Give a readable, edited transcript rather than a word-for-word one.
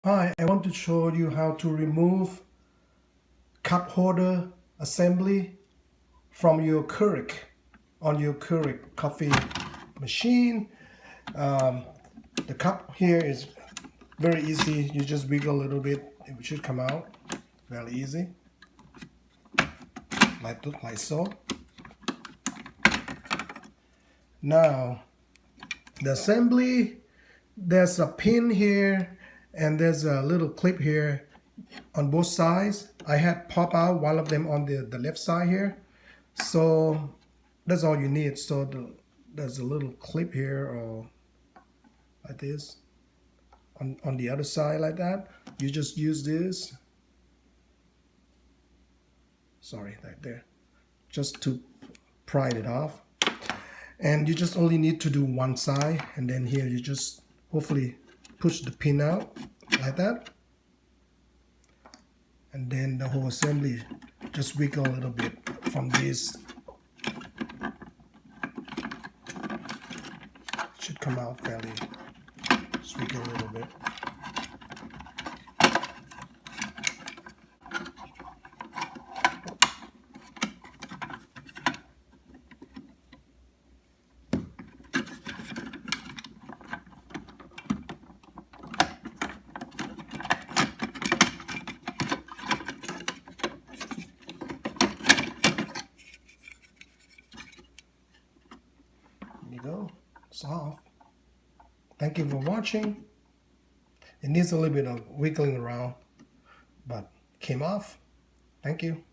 Hi, I want to show you how to remove cup holder assembly from your Keurig on your Keurig coffee machine. The cup here is very easy. You just wiggle a little bit, it should come out very easy, like so. Now the assembly, there's a pin here and there's a little clip here on both sides. I had pop out one of them on the left side here, so that's all you need. So there's a little clip here, or like this on the other side, like that. You just use this, sorry, right there, just to pry it off. And you just only need to do one side, and then here you just hopefully push the pin out like that, and then the whole assembly just wiggle a little bit from this. It should come out fairly, just wiggle a little bit. There you go, it's off. Thank you for watching. It needs a little bit of wiggling around, but came off. Thank you.